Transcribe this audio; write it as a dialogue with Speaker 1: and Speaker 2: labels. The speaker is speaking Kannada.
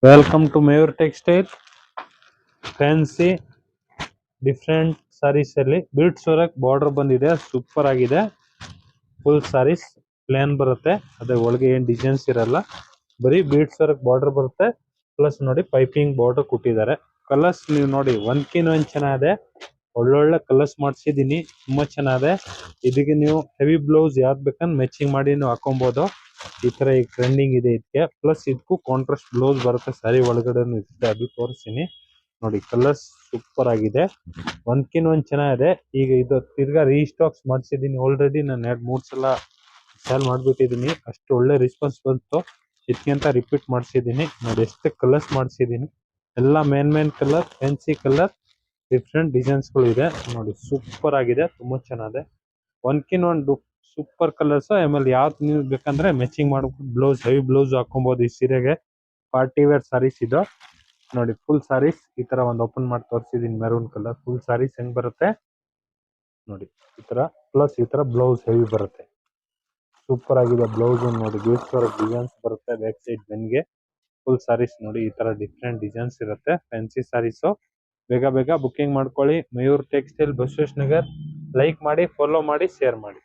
Speaker 1: Welcome to Mayur textile. Fancy different sarees ಅಲ್ಲಿ ಬೀಡ್ಸ್ ವರ್ಕ್ ಬಾರ್ಡರ್ ಬಂದಿದೆ, ಸೂಪರ್ ಆಗಿದೆ. ಫುಲ್ ಸಾರೀಸ್ ಪ್ಲೇನ್ ಬರುತ್ತೆ, ಅದೇ ಒಳಗೆ ಏನ್ ಡಿಸೈನ್ಸ್ ಇರಲ್ಲ, ಬರೀ ಬೀಡ್ಸ್ ವರ್ಕ್ ಬಾರ್ಡರ್ ಬರುತ್ತೆ. ಪ್ಲಸ್ ನೋಡಿ ಪೈಪಿಂಗ್ ಬಾರ್ಡರ್ ಕೊಟ್ಟಿದ್ದಾರೆ. ಕಲರ್ಸ್ ನೀವು ನೋಡಿ ಒಂದ್ಕಿನ್ ಒಂದ್ ಚೆನ್ನಾಗಿದೆ, ಒಳ್ಳೊಳ್ಳೆ ಕಲರ್ಸ್ ಮಾಡ್ಸಿದೀನಿ, ತುಂಬಾ ಚೆನ್ನಾಗಿದೆ. ಇದಕ್ಕೆ ನೀವು ಹೆವಿ ಬ್ಲೌಸ್ ಯಾವ್ದು ಬೇಕಂದ್ರೆ ಮ್ಯಾಚಿಂಗ್ ಮಾಡಿ ನೀವು ಹಾಕೊಬಹುದು. ಈ ತರ ಈಗ ಟ್ರೆಂಡಿಂಗ್ ಇದೆ ಇದಕ್ಕೆ. ಪ್ಲಸ್ ಇದಕ್ಕೂ ಕಾಂಟ್ರಾಸ್ಟ್ ಬ್ಲೌಸ್ ಬರುತ್ತೆ, ಸಾರಿ ಒಳಗಡೆ ಇರುತ್ತೆ, ಅದು ತೋರಿಸ್ತೀನಿ ನೋಡಿ. ಕಲರ್ಸ್ ಸೂಪರ್ ಆಗಿದೆ, ಒಂದ್ಕಿನ್ ಒಂದ್ ಚೆನ್ನಾಗಿದೆ. ಈಗ ಇದು ತಿರ್ಗಾ ರೀಸ್ಟಾಕ್ಸ್ ಮಾಡ್ಸಿದೀನಿ, ಆಲ್ರೆಡಿ ನಾನು 2-3 ಸಲ ಸೇಲ್ ಮಾಡ್ಬಿಟ್ಟಿದೀನಿ, ಅಷ್ಟು ಒಳ್ಳೆ ರೆಸ್ಪಾನ್ಸ್ ಬಂತು. ಇದಕ್ಕಿಂತ ರಿಪೀಟ್ ಮಾಡ್ಸಿದೀನಿ ನೋಡಿ. ಎಷ್ಟು ಕಲರ್ಸ್ ಮಾಡ್ಸಿದೀನಿ, ಎಲ್ಲ main colour, fancy colour, different designs ಗಳು ಇದೆ ನೋಡಿ. ಸೂಪರ್ ಆಗಿದೆ, ತುಂಬಾ ಚೆನ್ನಾಗಿದೆ. ಒಂದ್ಕಿನ್ ಒಂದು ಸೂಪರ್ ಕಲರ್ಸ್. ಆಮೇಲೆ ಯಾವ್ದು ನೀವು ಬೇಕಂದ್ರೆ ಮ್ಯಾಚಿಂಗ್ ಮಾಡ್ಕೊಂಡು ಬ್ಲೌಸ್, ಹೆವಿ ಬ್ಲೌಸ್ ಹಾಕೊಬಹುದು ಈ ಸೀರೆಗೆ. ಪಾರ್ಟಿ ವೇರ್ ಸಾರೀಸ್ ಇದು ನೋಡಿ. ಫುಲ್ ಸಾರೀಸ್ ಈ ತರ ಒಂದು ಓಪನ್ ಮಾಡಿ ತೋರಿಸಿದೀನಿ, ಮೆರೂನ್ ಕಲರ್ ಫುಲ್ ಸಾರೀಸ್ ಹೆಂಗ್ ಬರುತ್ತೆ ನೋಡಿ ಈ ತರ. ಪ್ಲಸ್ ಈ ತರ ಬ್ಲೌಸ್ ಹೆವಿ ಬರುತ್ತೆ, ಸೂಪರ್ ಆಗಿದೆ. ಬ್ಲೌಸ್ ನೋಡಿ ಬೀಡ್ಸ್ ವರ್ಕ್ ಡಿಸೈನ್ಸ್ ಬರುತ್ತೆ ಬ್ಯಾಕ್ ಸೈಡ್ ಬೆನ್ಗೆ. ಫುಲ್ ಸಾರೀಸ್ ನೋಡಿ ಈ ತರ ಡಿಫ್ರೆಂಟ್ ಡಿಸೈನ್ಸ್ ಇರುತ್ತೆ, ಫ್ಯಾನ್ಸಿ ಸಾರೀಸ್. ಬೇಗ ಬೇಗ ಬುಕಿಂಗ್ ಮಾಡ್ಕೊಳ್ಳಿ. ಮಯೂರ್ ಟೆಕ್ಸ್ಟೈಲ್, ಬಸವೇಶ್ವರ ನಗರ್. ಲೈಕ್ ಮಾಡಿ, ಫಾಲೋ ಮಾಡಿ, ಶೇರ್ ಮಾಡಿ.